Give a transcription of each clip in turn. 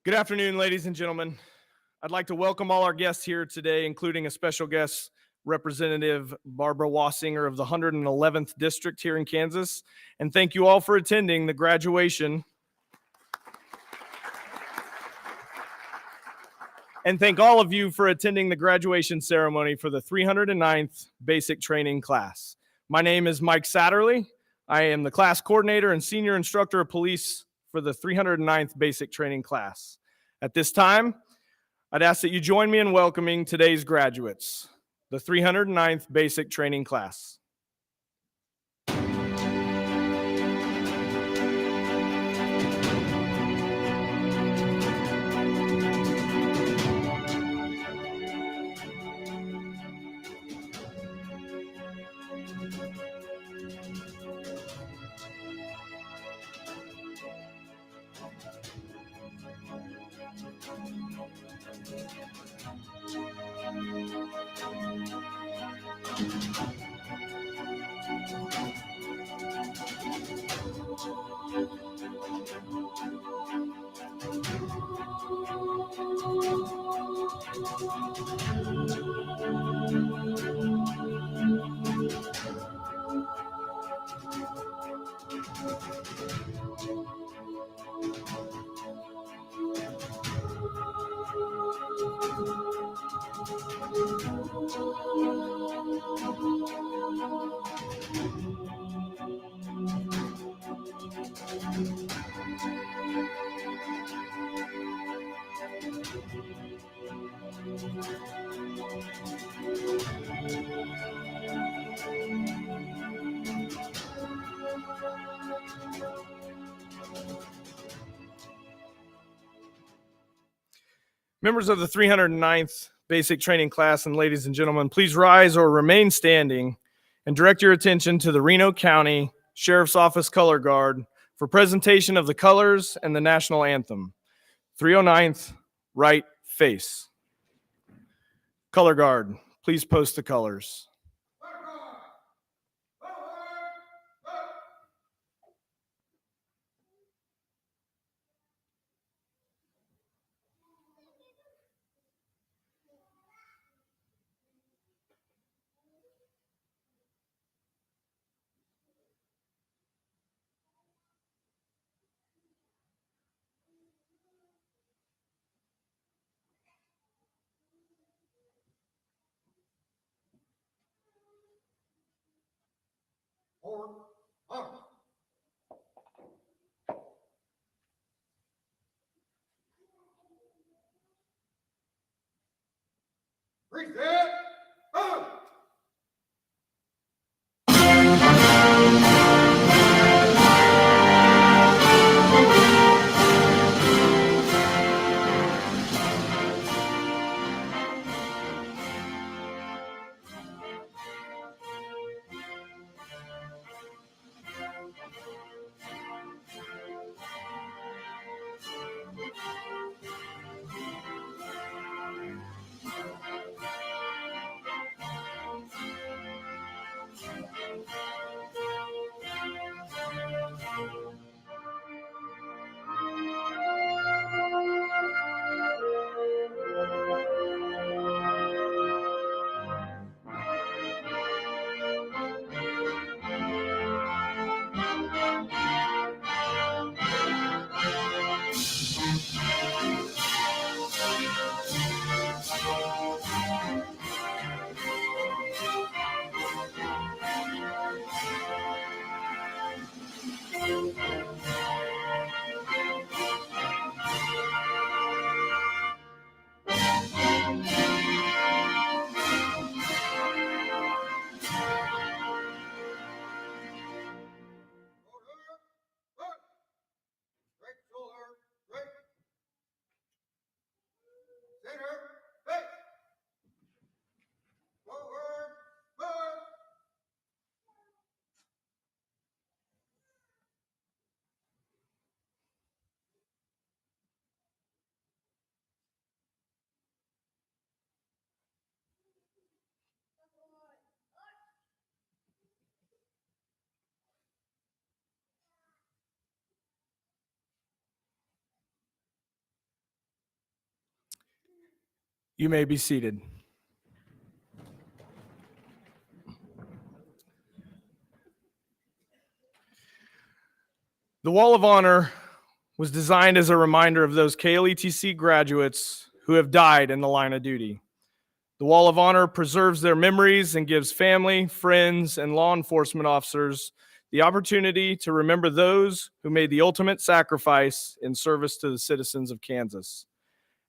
Good afternoon, ladies and gentlemen. I'd like to welcome all our guests here today, including a special guest, Representative Barbara Wassinger of the 111th District here in Kansas. And thank you all for attending the graduation. And thank all of you for attending the graduation ceremony for the 309th Basic Training class. My name is Mike Satterley. I am the class coordinator and senior instructor of police for the 309th Basic Training class. At this time, I'd ask that you join me in welcoming today's graduates, the 309th Basic Training class. Members of the 309th Basic Training class and ladies and gentlemen, please rise or remain standing and direct your attention to the Reno County Sheriff's Office Color Guard for presentation of the colors and the national anthem. 309th, right face. Color Guard, please post the colors. Reset! Boom! You may be seated. The Wall of Honor was designed as a reminder of those KLETC graduates who have died in the line of duty. The Wall of Honor preserves their memories and gives family, friends, and law enforcement officers the opportunity to remember those who made the ultimate sacrifice in service to the citizens of Kansas.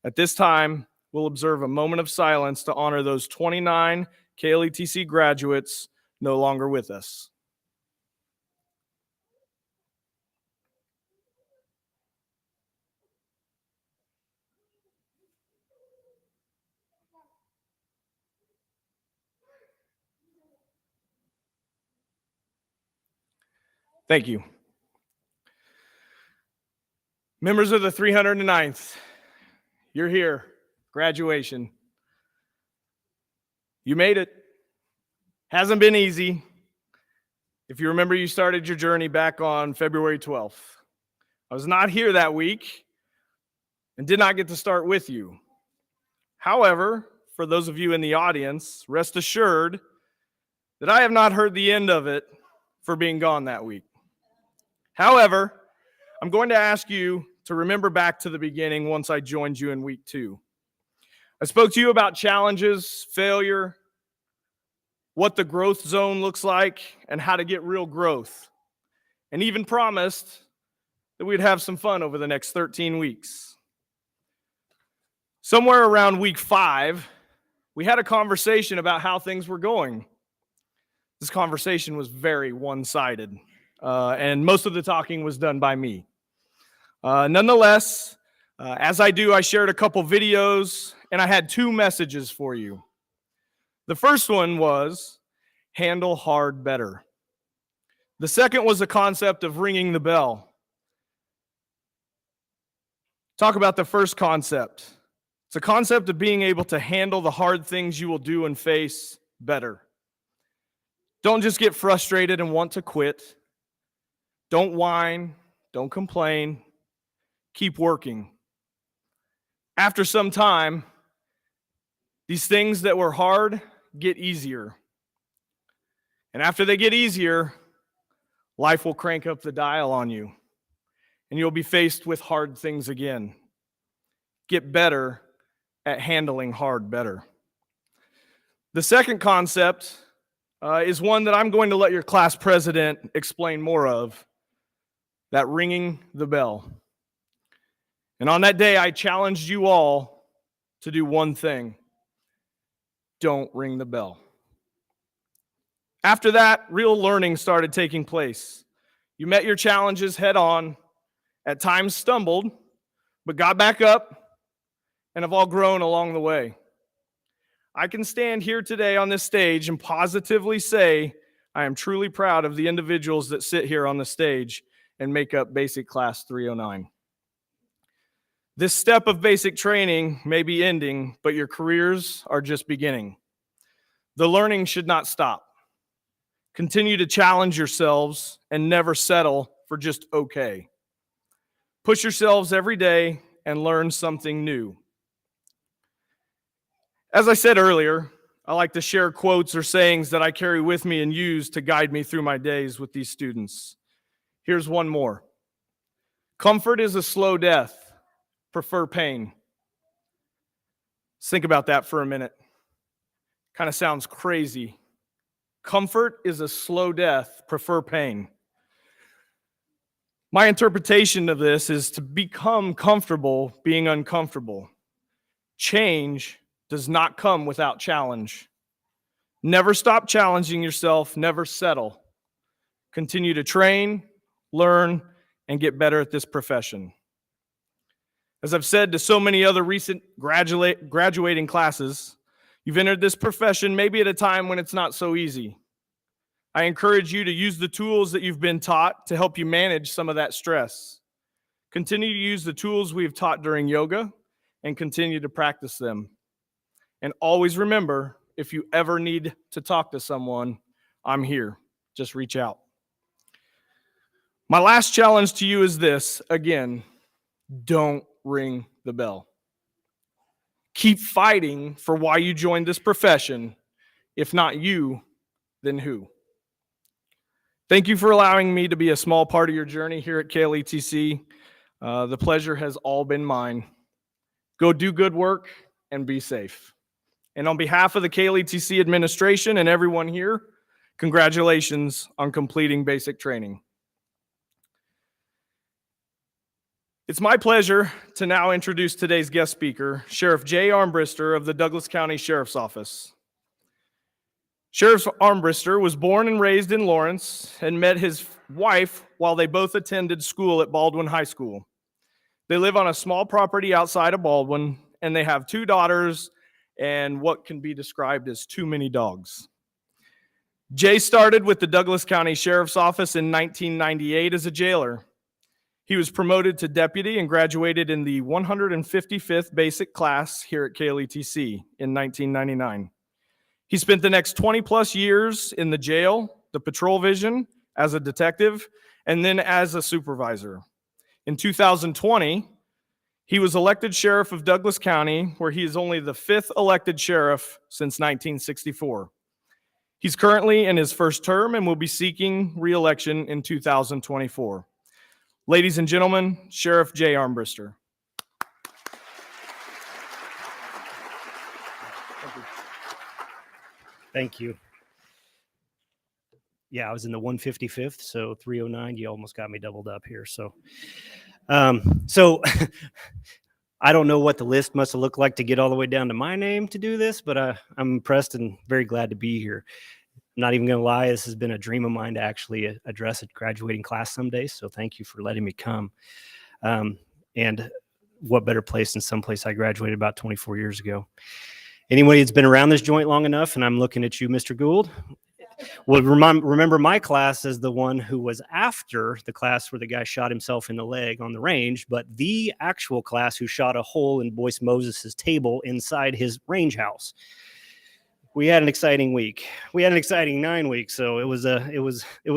At this time, we'll observe a moment of silence to honor those 29 KLETC graduates no longer with us. Thank you. Members of the 309th, you're here. Graduation. You made it. Hasn't been easy. If you remember, you started your journey back on February 12th. I was not here that week and did not get to start with you. However, for those of you in the audience, rest assured that I have not heard the end of it for being gone that week. However, I'm going to ask you to remember back to the beginning once I joined you in week 2. I spoke to you about challenges, failure, what the growth zone looks like, and how to get real growth, and even promised that we'd have some fun over the next 13 weeks. Somewhere around week 5, we had a conversation about how things were going. This conversation was very one-sided. And most of the talking was done by me. Nonetheless, as I do, I shared a couple videos, and I had 2 messages for you. The first one was, handle hard better. The second was the concept of ringing the bell. Talk about the first concept. It's a concept of being able to handle the hard things you will do and face better. Don't just get frustrated and want to quit. Don't whine, don't complain, keep working. After some time, these things that were hard get easier. And after they get easier, life will crank up the dial on you, and you'll be faced with hard things again. Get better at handling hard better. The second concept is one that I'm going to let your class president explain more of. That ringing the bell. And on that day, I challenged you all to do one thing. Don't ring the bell. After that, real learning started taking place. You met your challenges head on, at times stumbled, but got back up and have all grown along the way. I can stand here today on this stage and positively say I am truly proud of the individuals that sit here on the stage and make up Basic Class 309. This step of basic training may be ending, but your careers are just beginning. The learning should not stop. Continue to challenge yourselves and never settle for just okay. Push yourselves every day and learn something new. As I said earlier, I like to share quotes or sayings that I carry with me and use to guide me through my days with these students. Here's one more. Comfort is a slow death. Prefer pain. Let's think about that for a minute. Kind of sounds crazy. Comfort is a slow death. Prefer pain. My interpretation of this is to become comfortable being uncomfortable. Change does not come without challenge. Never stop challenging yourself. Never settle. Continue to train, learn, and get better at this profession. As I've said to so many other recent graduating classes, you've entered this profession maybe at a time when it's not so easy. I encourage you to use the tools that you've been taught to help you manage some of that stress. Continue to use the tools we've taught during yoga and continue to practice them. And always remember, if you ever need to talk to someone, I'm here. Just reach out. My last challenge to you is this. Again, don't ring the bell. Keep fighting for why you joined this profession. If not you, then who? Thank you for allowing me to be a small part of your journey here at KLETC. The pleasure has all been mine. Go do good work and be safe. And on behalf of the KLETC administration and everyone here, congratulations on completing basic training. It's my pleasure to now introduce today's guest speaker, Sheriff Jay Armbrister of the Douglas County Sheriff's Office. Sheriff Armbrister was born and raised in Lawrence and met his wife while they both attended school at Baldwin High School. They live on a small property outside of Baldwin, and they have 2 daughters and what can be described as too many dogs. Jay started with the Douglas County Sheriff's Office in 1998 as a jailer. He was promoted to deputy and graduated in the 155th basic class here at KLETC in 1999. He spent the next 20 plus years in the jail, the patrol division, as a detective, and then as a supervisor. In 2020, he was elected sheriff of Douglas County, where he is only the 5th elected sheriff since 1964. He's currently in his first term and will be seeking re-election in 2024. Ladies and gentlemen, Sheriff Jay Armbrister. Thank you. Yeah, I was in the 155th, so 309. You almost got me doubled up here. So I don't know what the list must have looked like to get all the way down to my name to do this, but I'm impressed and very glad to be here. I'm not even going to lie, this has been a dream of mine to actually address a graduating class someday. So thank you for letting me come. And what better place than someplace I graduated about 24 years ago. Anybody that's been around this joint long enough, and I'm looking at you, Mr. Gould, will remember my class as the one who was after the class where the guy shot himself in the leg on the range, but the actual class who shot a hole in Boyce Moses's table inside his range house. We had an exciting week. We had an exciting 9 weeks, so it was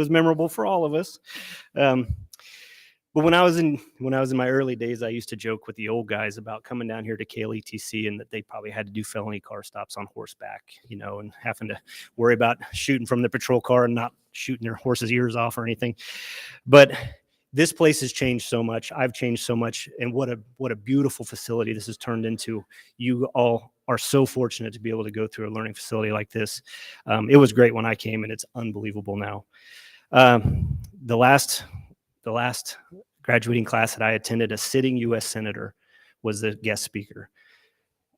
memorable for all of us. But when I was in my early days, I used to joke with the old guys about coming down here to KLETC and that they probably had to do felony car stops on horseback, and having to worry about shooting from the patrol car and not shooting their horse's ears off or anything. But this place has changed so much. I've changed so much, and what a beautiful facility this has turned into. You all are so fortunate to be able to go through a learning facility like this. It was great when I came, and it's unbelievable now. The last graduating class that I attended, a sitting U.S. Senator was the guest speaker.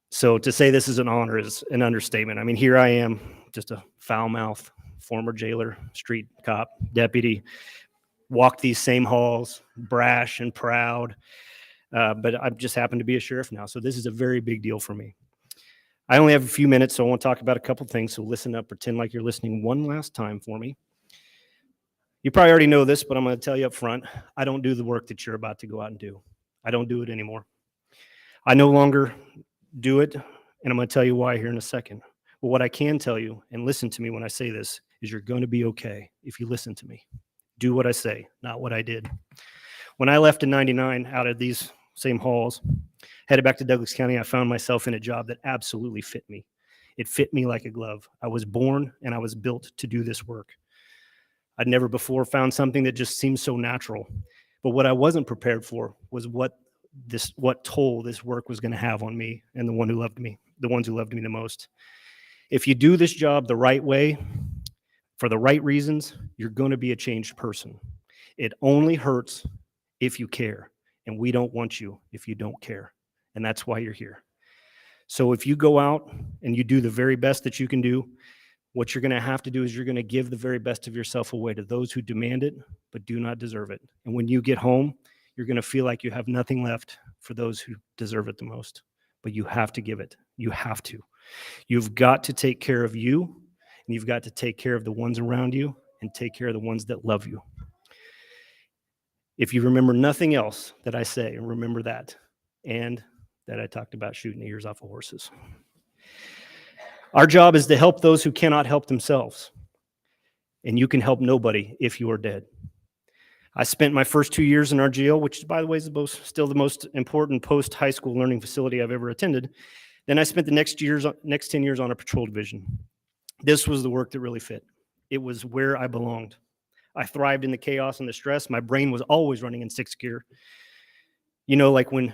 So to say this is an honor is an understatement. I mean, here I am, just a foul-mouthed former jailer, street cop, deputy, walked these same halls, brash and proud, but I just happen to be a sheriff now. So this is a very big deal for me. I only have a few minutes, so I want to talk about a couple things. So listen up, pretend like you're listening one last time for me. You probably already know this, but I'm going to tell you up front, I don't do the work that you're about to go out and do. I don't do it anymore. I no longer do it, and I'm going to tell you why here in a second. But what I can tell you, and listen to me when I say this, is you're going to be okay if you listen to me. Do what I say, not what I did. When I left in 99 out of these same halls, headed back to Douglas County, I found myself in a job that absolutely fit me. It fit me like a glove. I was born and I was built to do this work. I'd never before found something that just seemed so natural. But what I wasn't prepared for was what toll this work was going to have on me and the ones who loved me the most. If you do this job the right way, for the right reasons, you're going to be a changed person. It only hurts if you care, and we don't want you if you don't care, and that's why you're here. So if you go out and you do the very best that you can do, what you're going to have to do is you're going to give the very best of yourself away to those who demand it but do not deserve it. And when you get home, you're going to feel like you have nothing left for those who deserve it the most. But you have to give it. You have to. You've got to take care of you, and you've got to take care of the ones around you and take care of the ones that love you. If you remember nothing else that I say, remember that, and that I talked about shooting the ears off of horses. Our job is to help those who cannot help themselves, and you can help nobody if you are dead. I spent my first 2 years in our jail, which, by the way, is still the most important post-high school learning facility I've ever attended. Then I spent the next 10 years on a patrol division. This was the work that really fit. It was where I belonged. I thrived in the chaos and the stress. My brain was always running in sixth gear. You know, like when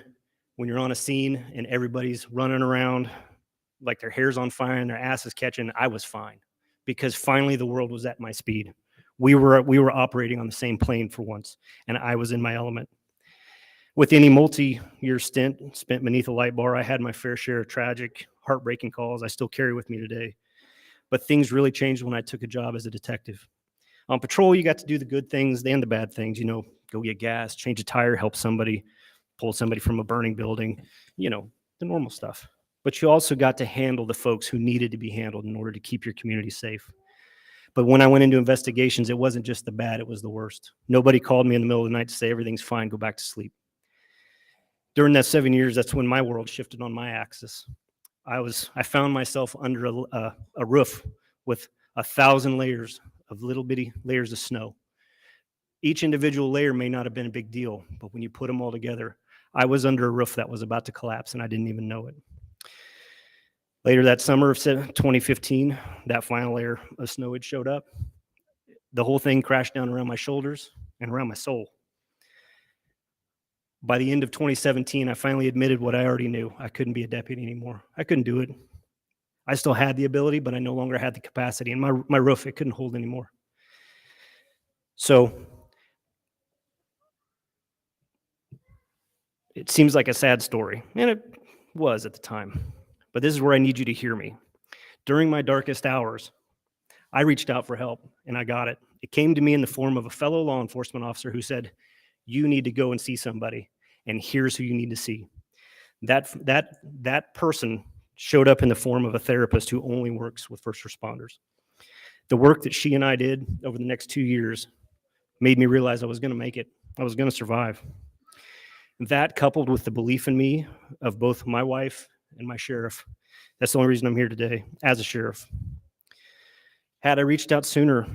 you're on a scene and everybody's running around like their hair's on fire and their ass is catching, I was fine because finally the world was at my speed. We were operating on the same plane for once, and I was in my element. With any multi-year stint spent beneath a light bar, I had my fair share of tragic, heartbreaking calls I still carry with me today. But things really changed when I took a job as a detective. On patrol, you got to do the good things and the bad things, you know, go get gas, change a tire, help somebody, pull somebody from a burning building, you know, the normal stuff. But you also got to handle the folks who needed to be handled in order to keep your community safe. But when I went into investigations, it wasn't just the bad, it was the worst. Nobody called me in the middle of the night to say everything's fine, go back to sleep. During that 7 years, that's when my world shifted on my axis. I found myself under a roof with 1,000 layers of little bitty layers of snow. Each individual layer may not have been a big deal, but when you put them all together, I was under a roof that was about to collapse and I didn't even know it. Later that summer of 2015, that final layer of snow had showed up. The whole thing crashed down around my shoulders and around my soul. By the end of 2017, I finally admitted what I already knew. I couldn't be a deputy anymore. I couldn't do it. I still had the ability, but I no longer had the capacity. And my roof, it couldn't hold anymore. So it seems like a sad story, and it was at the time. But this is where I need you to hear me. During my darkest hours, I reached out for help, and I got it. It came to me in the form of a fellow law enforcement officer who said, you need to go and see somebody, and here's who you need to see. That person showed up in the form of a therapist who only works with first responders. The work that she and I did over the next 2 years made me realize I was going to make it. I was going to survive. That, coupled with the belief in me of both my wife and my sheriff, that's the only reason I'm here today as a sheriff. Had I reached out sooner,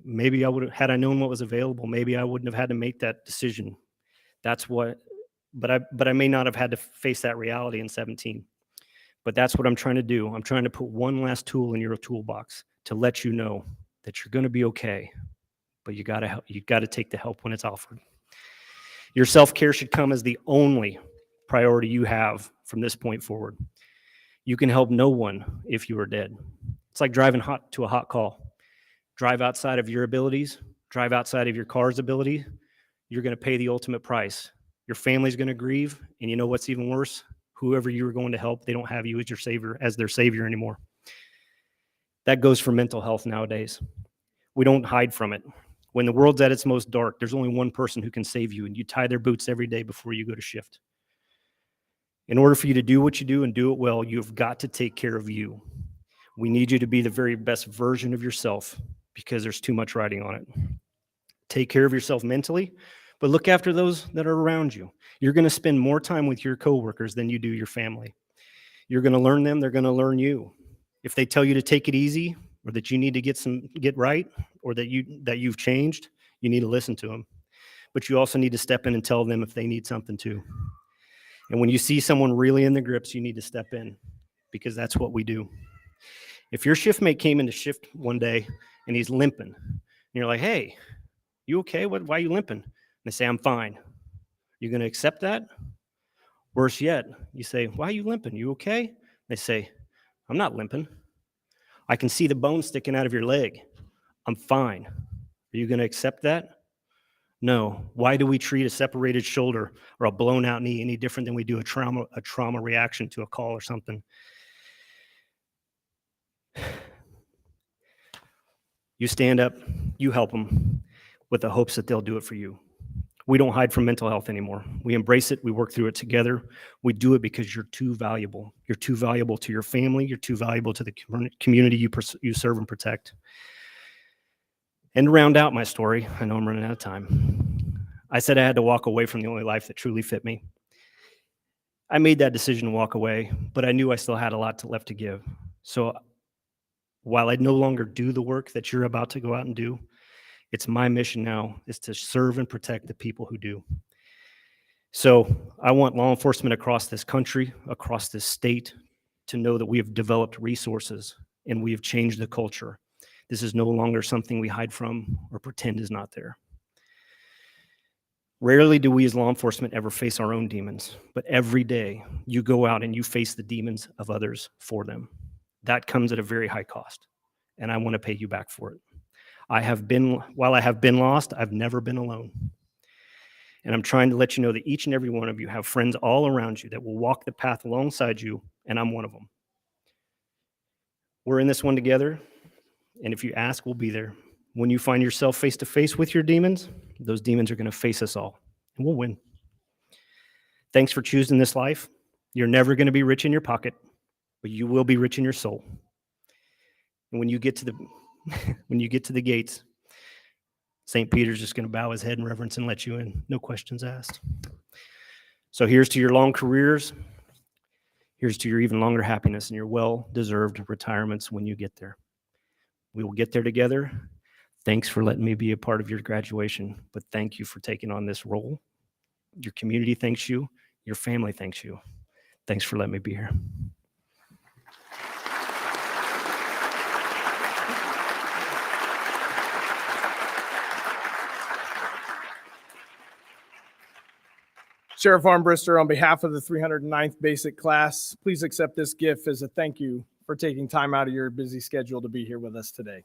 maybe I would have, had I known what was available, maybe I wouldn't have had to make that decision. But I may not have had to face that reality in 17. But that's what I'm trying to do. I'm trying to put one last tool in your toolbox to let you know that you're going to be okay, but you got to take the help when it's offered. Your self-care should come as the only priority you have from this point forward. You can help no one if you are dead. It's like driving to a hot call. Drive outside of your abilities, drive outside of your car's ability, you're going to pay the ultimate price. Your family's going to grieve, and you know what's even worse? Whoever you were going to help, they don't have you as your savior, as their savior anymore. That goes for mental health nowadays. We don't hide from it. When the world's at its most dark, there's only one person who can save you, and you tie their boots every day before you go to shift. In order for you to do what you do and do it well, you've got to take care of you. We need you to be the very best version of yourself because there's too much riding on it. Take care of yourself mentally, but look after those that are around you. You're going to spend more time with your coworkers than you do your family. You're going to learn them, they're going to learn you. If they tell you to take it easy, or that you need to get right, or that you've changed, you need to listen to them. But you also need to step in and tell them if they need something too. And when you see someone really in the grips, you need to step in, because that's what we do. If your shift mate came into shift one day and he's limping, and you're like, hey, you okay? Why are you limping? And they say, I'm fine. You going to accept that? Worse yet, you say, why are you limping? You okay? They say, I'm not limping. I can see the bone sticking out of your leg. I'm fine. Are you going to accept that? No. Why do we treat a separated shoulder or a blown out knee any different than we do a trauma reaction to a call or something? You stand up, you help them with the hopes that they'll do it for you. We don't hide from mental health anymore. We embrace it. We work through it together. We do it because you're too valuable. You're too valuable to your family. You're too valuable to the community you serve and protect. And to round out my story, I know I'm running out of time. I said I had to walk away from the only life that truly fit me. I made that decision to walk away, but I knew I still had a lot left to give. So while I no longer do the work that you're about to go out and do, it's my mission now is to serve and protect the people who do. So I want law enforcement across this country, across this state, to know that we have developed resources and we have changed the culture. This is no longer something we hide from or pretend is not there. Rarely do we as law enforcement ever face our own demons, but every day you go out and you face the demons of others for them. That comes at a very high cost, and I want to pay you back for it. While I have been lost, I've never been alone. And I'm trying to let you know that each and every one of you have friends all around you that will walk the path alongside you, and I'm one of them. We're in this one together, and if you ask, we'll be there. When you find yourself face to face with your demons, those demons are going to face us all, and we'll win. Thanks for choosing this life. You're never going to be rich in your pocket, but you will be rich in your soul. And when you get to the gates, St. Peter's just going to bow his head in reverence and let you in. No questions asked. So here's to your long careers. Here's to your even longer happiness and your well-deserved retirements when you get there. We will get there together. Thanks for letting me be a part of your graduation, but thank you for taking on this role. Your community thanks you. Your family thanks you. Thanks for letting me be here. Sheriff Armbrister, on behalf of the 309th Basic Class, please accept this gift as a thank you for taking time out of your busy schedule to be here with us today.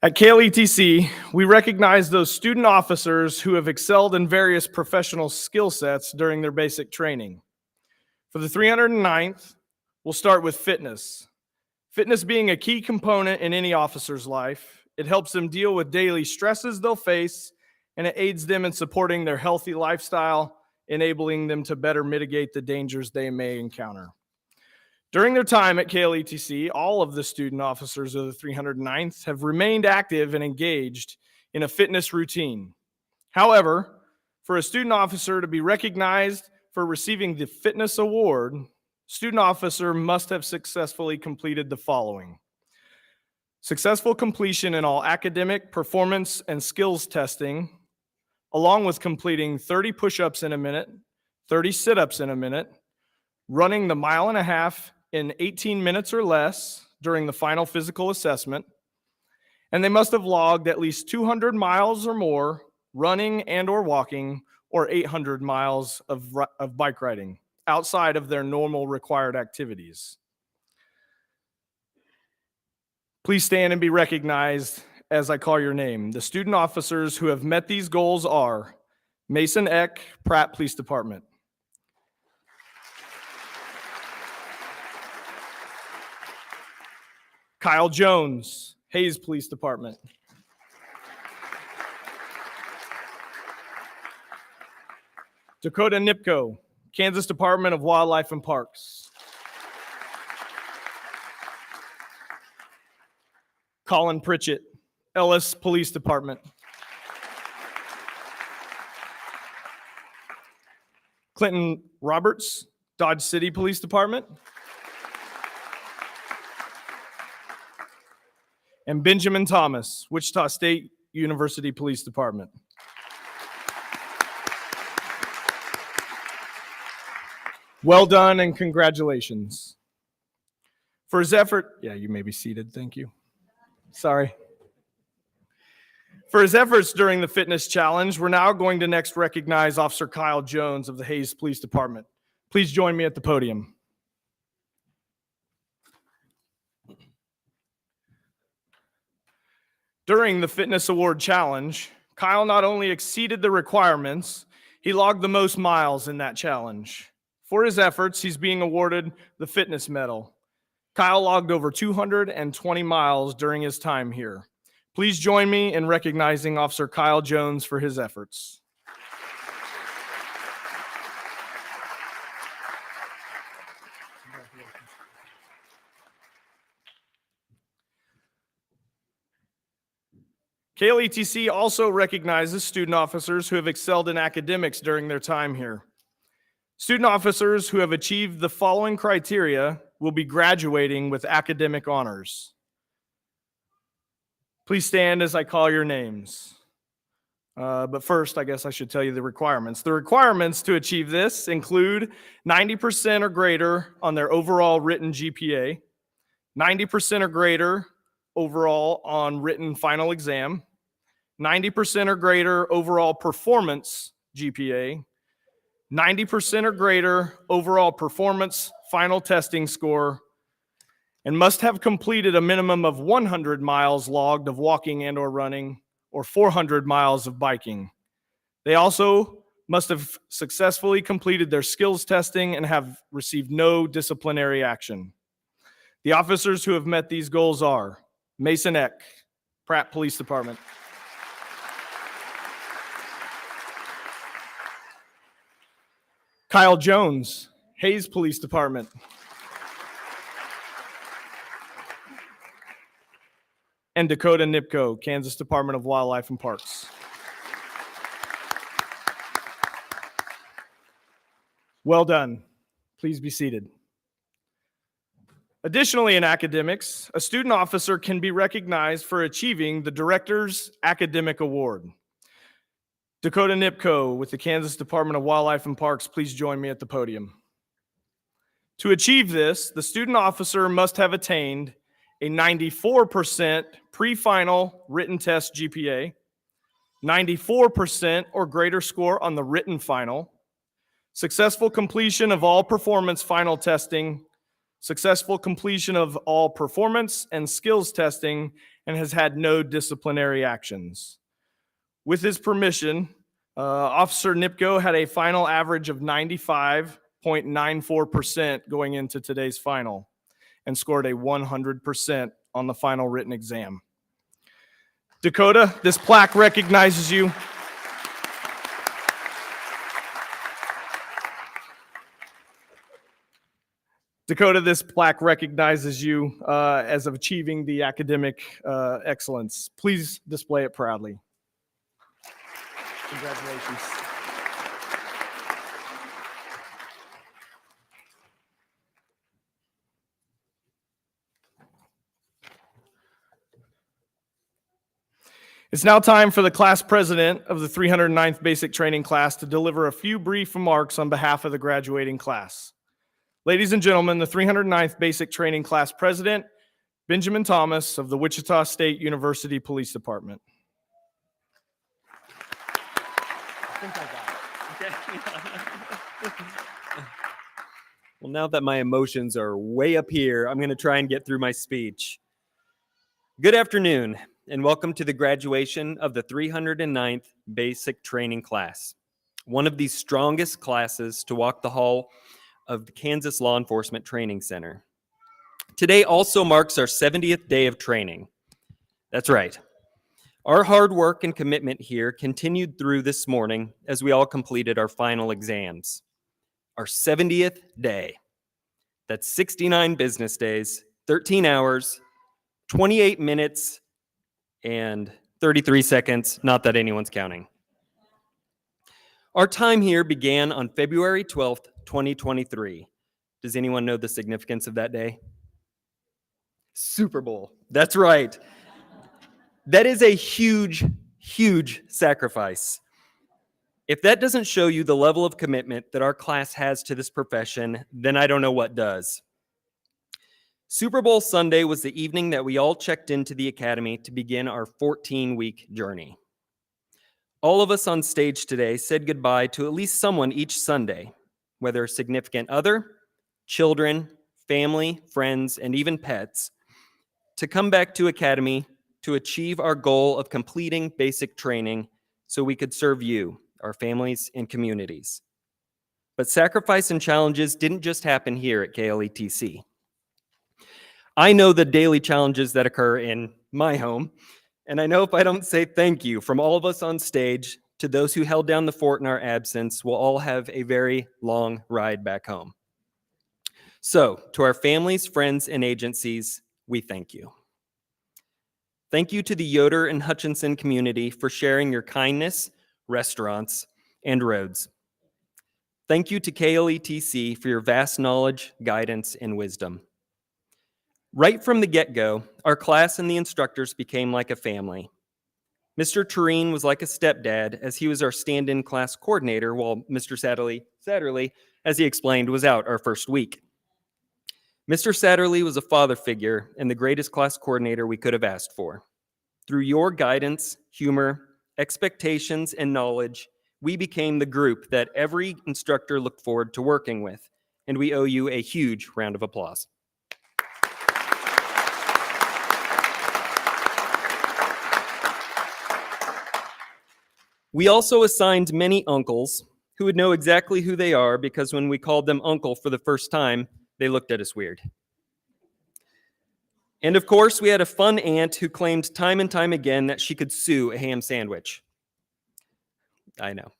At KLETC, we recognize those student officers who have excelled in various professional skill sets during their basic training. For the 309th, we'll start with fitness. Fitness being a key component in any officer's life, it helps them deal with daily stresses they'll face, and it aids them in supporting their healthy lifestyle, enabling them to better mitigate the dangers they may encounter. During their time at KLETC, all of the student officers of the 309th have remained active and engaged in a fitness routine. However, for a student officer to be recognized for receiving the fitness award, student officer must have successfully completed the following: successful completion in all academic, performance, and skills testing, along with completing 30 push-ups in a minute, 30 sit-ups in a minute, running the 1.5 miles in 18 minutes or less during the final physical assessment, and they must have logged at least 200 miles or more running and or walking, or 800 miles of bike riding outside of their normal required activities. Please stand and be recognized as I call your name. The student officers who have met these goals are Mason Eck, Pratt Police Department. Kyle Jones, Hayes Police Department. Dakota Nipko, Kansas Department of Wildlife and Parks. Colin Pritchett, Ellis Police Department. Clinton Roberts, Dodge City Police Department. And Benjamin Thomas, Wichita State University Police Department. Well done and congratulations. For his effort, yeah, you may be seated, thank you. Sorry. For his efforts during the fitness challenge, we're now going to next recognize Officer Kyle Jones of the Hayes Police Department. Please join me at the podium. During the Fitness Award Challenge, Kyle not only exceeded the requirements, he logged the most miles in that challenge. For his efforts, he's being awarded the Fitness Medal. Kyle logged over 220 miles during his time here. Please join me in recognizing Officer Kyle Jones for his efforts. KLETC also recognizes student officers who have excelled in academics during their time here. Student officers who have achieved the following criteria will be graduating with academic honors. Please stand as I call your names. But first, I guess I should tell you the requirements. The requirements to achieve this include 90% or greater on their overall written GPA, 90% or greater overall on written final exam, 90% or greater overall performance GPA, 90% or greater overall performance final testing score, and must have completed a minimum of 100 miles logged of walking and or running, or 400 miles of biking. They also must have successfully completed their skills testing and have received no disciplinary action. The officers who have met these goals are Mason Eck, Pratt Police Department. Kyle Jones, Hayes Police Department. And Dakota Nipko, Kansas Department of Wildlife and Parks. Well done. Please be seated. Additionally, in academics, a student officer can be recognized for achieving the Director's Academic Award. Dakota Nipko with the Kansas Department of Wildlife and Parks, please join me at the podium. To achieve this, the student officer must have attained a 94% pre-final written test GPA, 94% or greater score on the written final, successful completion of all performance final testing, successful completion of all performance and skills testing, and has had no disciplinary actions. With his permission, Officer Nipko had a final average of 95.94% going into today's final and scored a 100% on the final written exam. Dakota, this plaque recognizes you. Dakota, this plaque recognizes you as of achieving the academic excellence. Please display it proudly. Congratulations. It's now time for the class president of the 309th Basic Training class to deliver a few brief remarks on behalf of the graduating class. Ladies and gentlemen, the 309th Basic Training class president, Benjamin Thomas of the Wichita State University Police Department. Well, now that my emotions are way up here, I'm going to try and get through my speech. Good afternoon, and welcome to the graduation of the 309th Basic Training class, one of the strongest classes to walk the hall of the Kansas Law Enforcement Training Center. Today also marks our 70th day of training. That's right. Our hard work and commitment here continued through this morning as we all completed our final exams. Our 70th day. That's 69 business days, 13 hours, 28 minutes, and 33 seconds, not that anyone's counting. Our time here began on February 12th, 2023. Does anyone know the significance of that day? Super Bowl. That's right. That is a huge, huge sacrifice. If that doesn't show you the level of commitment that our class has to this profession, then I don't know what does. Super Bowl Sunday was the evening that we all checked into the academy to begin our 14-week journey. All of us on stage today said goodbye to at least someone each Sunday, whether a significant other, children, family, friends, and even pets, to come back to academy to achieve our goal of completing basic training so we could serve you, our families, and communities. But sacrifice and challenges didn't just happen here at KLETC. I know the daily challenges that occur in my home, and I know if I don't say thank you from all of us on stage to those who held down the fort in our absence, we'll all have a very long ride back home. So, to our families, friends, and agencies, we thank you. Thank you to the Yoder and Hutchinson community for sharing your kindness, restaurants, and roads. Thank you to KLETC for your vast knowledge, guidance, and wisdom. Right from the get-go, our class and the instructors became like a family. Mr. Tureen was like a stepdad, as he was our stand-in class coordinator, while Mr. Satterley, as he explained, was out our first week. Mr. Satterley was a father figure and the greatest class coordinator we could have asked for. Through your guidance, humor, expectations, and knowledge, we became the group that every instructor looked forward to working with, and we owe you a huge round of applause. We also assigned many uncles who would know exactly who they are, because when we called them uncle for the first time, they looked at us weird. And of course, we had a fun aunt who claimed time and time again that she could sew a ham sandwich. I know.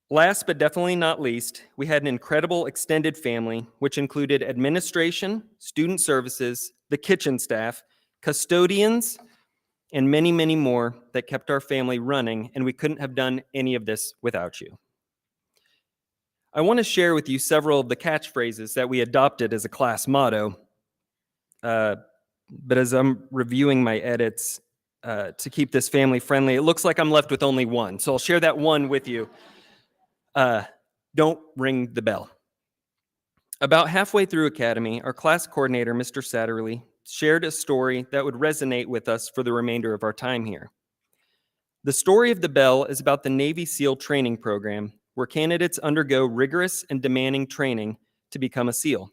Last but definitely not least, we had an incredible extended family, which included administration, student services, the kitchen staff, custodians, and many, many more that kept our family running, and we couldn't have done any of this without you. I want to share with you several of the catchphrases that we adopted as a class motto, but as I'm reviewing my edits to keep this family friendly, it looks like I'm left with only one, so I'll share that one with you. Don't ring the bell. About halfway through Academy, our class coordinator, Mr. Satterley, shared a story that would resonate with us for the remainder of our time here. The story of the bell is about the Navy SEAL training program, where candidates undergo rigorous and demanding training to become a SEAL.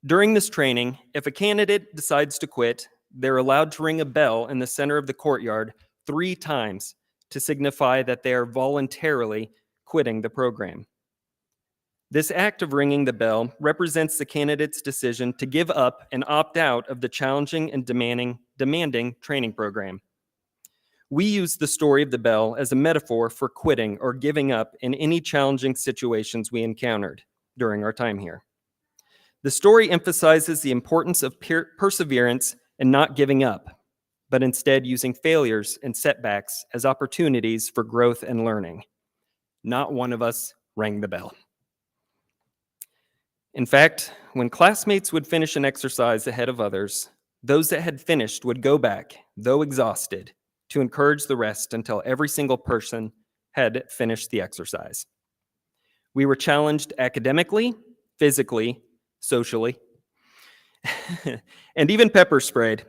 During this training, if a candidate decides to quit, they're allowed to ring a bell in the center of the courtyard 3 times to signify that they are voluntarily quitting the program. This act of ringing the bell represents the candidate's decision to give up and opt out of the challenging and demanding training program. We use the story of the bell as a metaphor for quitting or giving up in any challenging situations we encountered during our time here. The story emphasizes the importance of perseverance and not giving up, but instead using failures and setbacks as opportunities for growth and learning. Not one of us rang the bell. In fact, when classmates would finish an exercise ahead of others, those that had finished would go back, though exhausted, to encourage the rest until every single person had finished the exercise. We were challenged academically, physically, socially, and even pepper sprayed,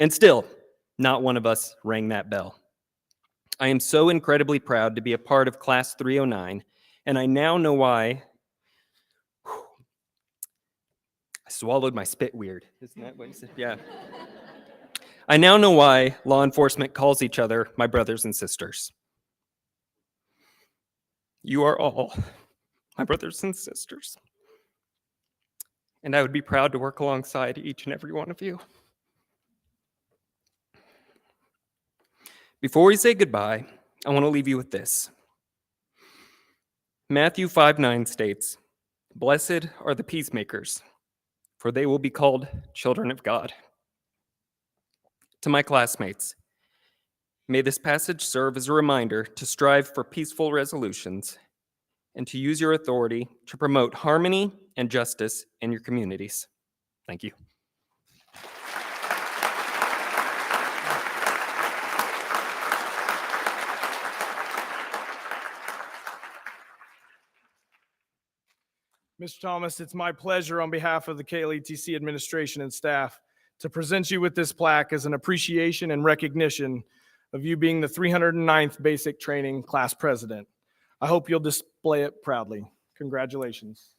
and still, not one of us rang that bell. I am so incredibly proud to be a part of Class 309, and I now know why. I swallowed my spit weird. Isn't that what you said? Yeah. I now know why law enforcement calls each other my brothers and sisters. You are all my brothers and sisters. And I would be proud to work alongside each and every one of you. Before we say goodbye, I want to leave you with this. Matthew 5:9 states, "Blessed are the peacemakers, for they will be called children of God." To my classmates, may this passage serve as a reminder to strive for peaceful resolutions and to use your authority to promote harmony and justice in your communities. Thank you. Mr. Thomas, it's my pleasure on behalf of the KLETC administration and staff to present you with this plaque as an appreciation and recognition of you being the 309th Basic Training Class President. I hope you'll display it proudly. Congratulations.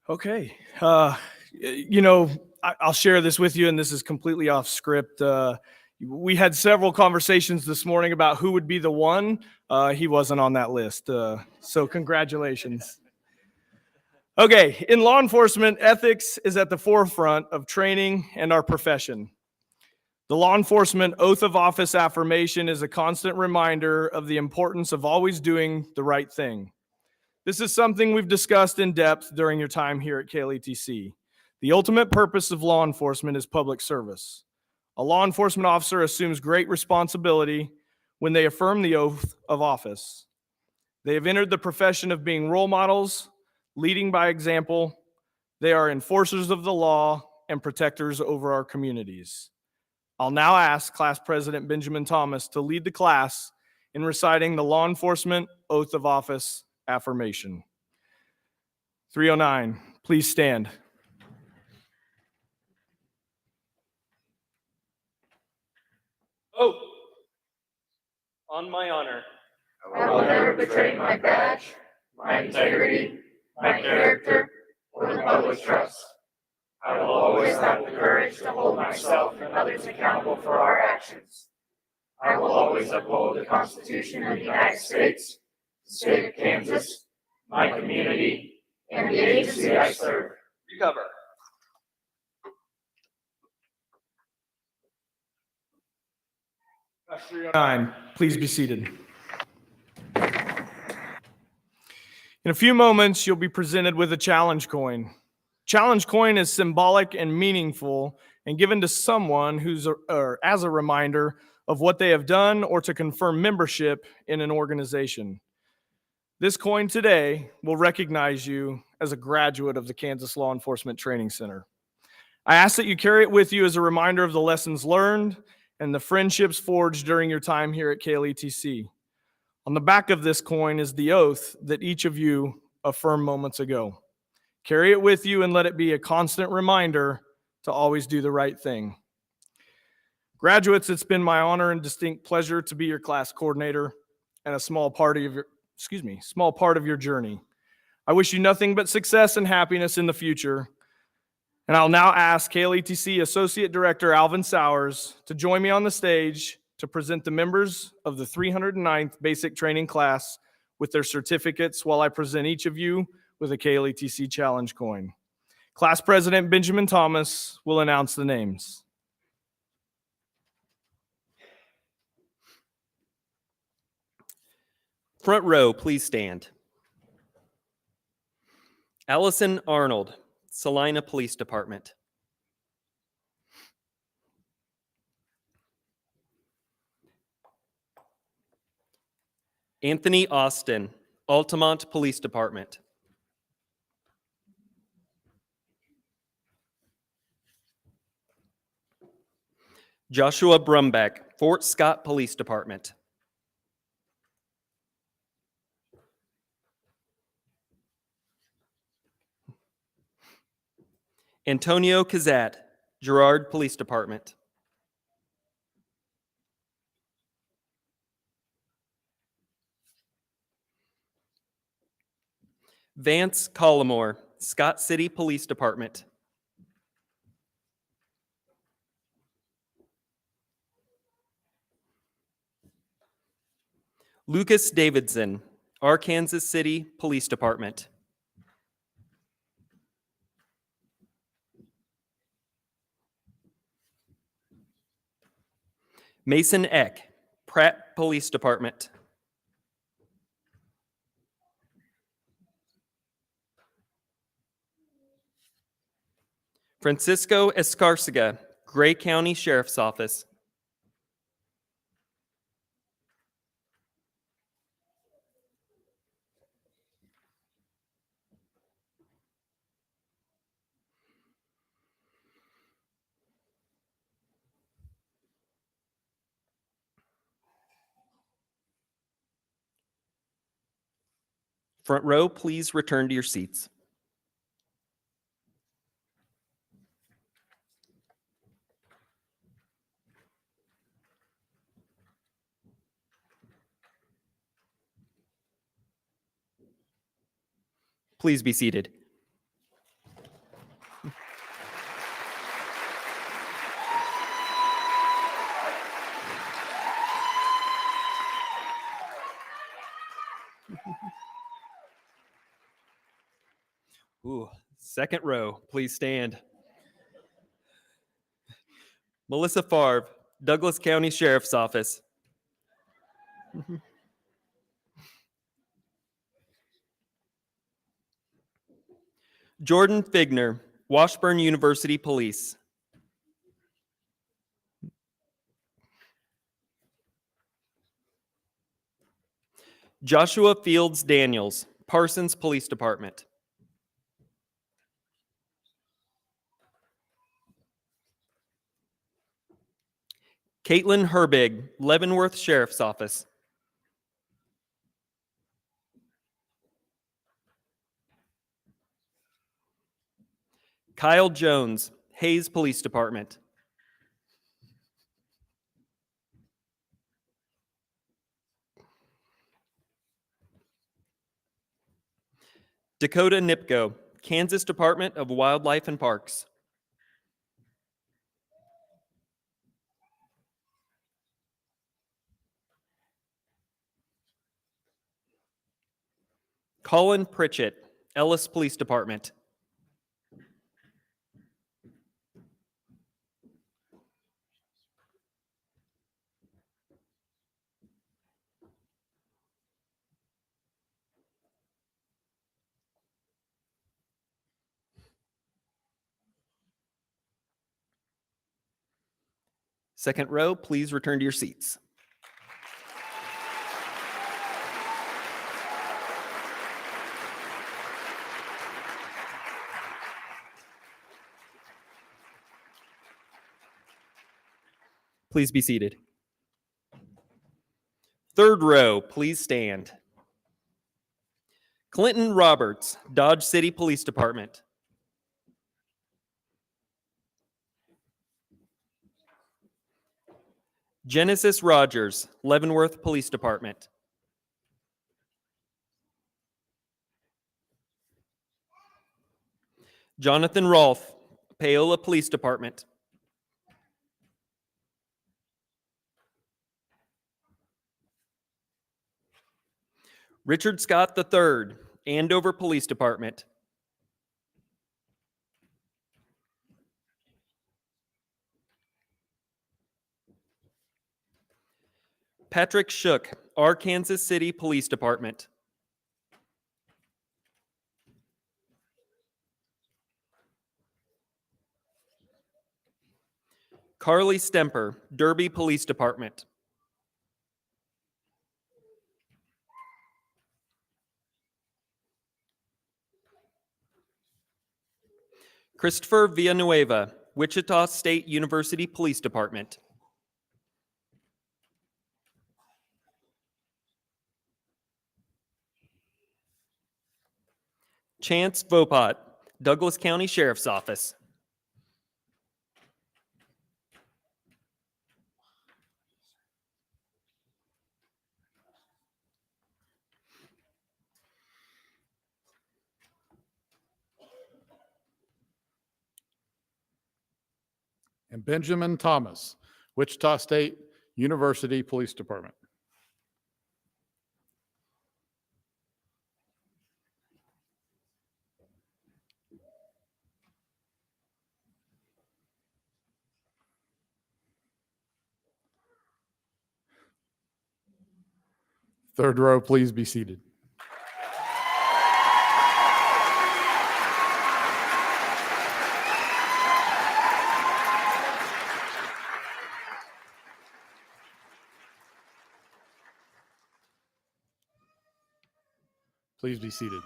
Okay. I'll share this with you, and this is completely off script. We had several conversations this morning about who would be the one. He wasn't on that list. So congratulations. Okay, in law enforcement, ethics is at the forefront of training and our profession. The law enforcement oath of office affirmation is a constant reminder of the importance of always doing the right thing. This is something we've discussed in depth during your time here at KLETC. The ultimate purpose of law enforcement is public service. A law enforcement officer assumes great responsibility when they affirm the oath of office. They have entered the profession of being role models, leading by example, They are enforcers of the law and protectors over our communities. I'll now ask Class President Benjamin Thomas to lead the class in reciting the law enforcement oath of office affirmation. 309, please stand. Oath. On my honor. I will never betray my badge, my integrity, my character, or the public trust. I will always have the courage to hold myself and others accountable for our actions. I will always uphold the Constitution of the United States, the state of Kansas, my community, and the agency I serve. Recover. Class 309, please be seated. In a few moments, you'll be presented with a challenge coin. Challenge coin is symbolic and meaningful and given to someone who's as a reminder of what they have done or to confirm membership in an organization. This coin today will recognize you as a graduate of the Kansas Law Enforcement Training Center. I ask that you carry it with you as a reminder of the lessons learned and the friendships forged during your time here at KLETC. On the back of this coin is the oath that each of you affirmed moments ago. Carry it with you and let it be a constant reminder to always do the right thing. Graduates, it's been my honor and distinct pleasure to be your class coordinator and a small part of your journey. I wish you nothing but success and happiness in the future. And I'll now ask KLETC Associate Director Alvin Sowers to join me on the stage to present the members of the 309th Basic Training Class with their certificates while I present each of you with a KLETC Challenge coin. Class President Benjamin Thomas will announce the names. Front row, please stand. Allison Arnold, Salina Police Department. Anthony Austin, Altamont Police Department. Joshua Brumback, Fort Scott Police Department. Antonio Kazat, Girard Police Department. Vance Collimore, Scott City Police Department. Lucas Davidson, Arkansas City Police Department. Mason Eck, Pratt Police Department. Francisco Escarcega, Gray County Sheriff's Office. Front row, please return to your seats. Please be seated. Ooh, second row, please stand. Melissa Favre, Douglas County Sheriff's Office. Jordan Figner, Washburn University Police. Joshua Fields Daniels, Parsons Police Department. Caitlin Herbig, Leavenworth Sheriff's Office. Kyle Jones, Hayes Police Department. Dakota Nipko, Kansas Department of Wildlife and Parks. Colin Pritchett, Ellis Police Department. Second row, please return to your seats. Please be seated. Third row, please stand. Clinton Roberts, Dodge City Police Department. Genesis Rogers, Leavenworth Police Department. Jonathan Rolfe, Paola Police Department. Richard Scott III, Andover Police Department. Patrick Shook, Arkansas City Police Department. Carly Stemper, Derby Police Department. Christopher Villanueva, Wichita State University Police Department. Chance Vopot, Douglas County Sheriff's Office. And Benjamin Thomas, Wichita State University Police Department. Third row, please be seated. Please be seated.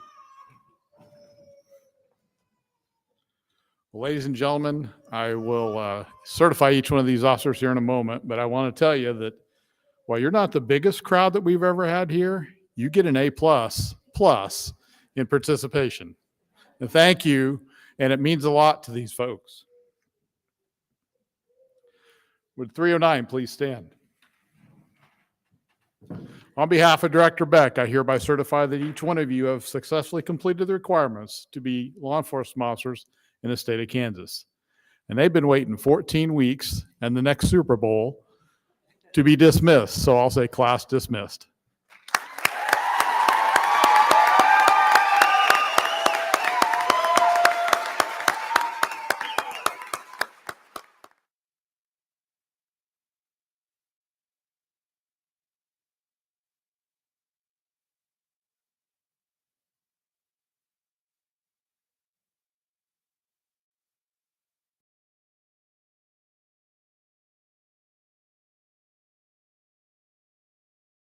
Well, ladies and gentlemen, I will certify each one of these officers here in a moment, but I want to tell you that while you're not the biggest crowd that we've ever had here, you get an A++ in participation. And thank you, and it means a lot to these folks. Would 309 please stand? On behalf of Director Beck, I hereby certify that each one of you have successfully completed the requirements to be law enforcement officers in the state of Kansas. And they've been waiting 14 weeks and the next Super Bowl to be dismissed. So I'll say class dismissed.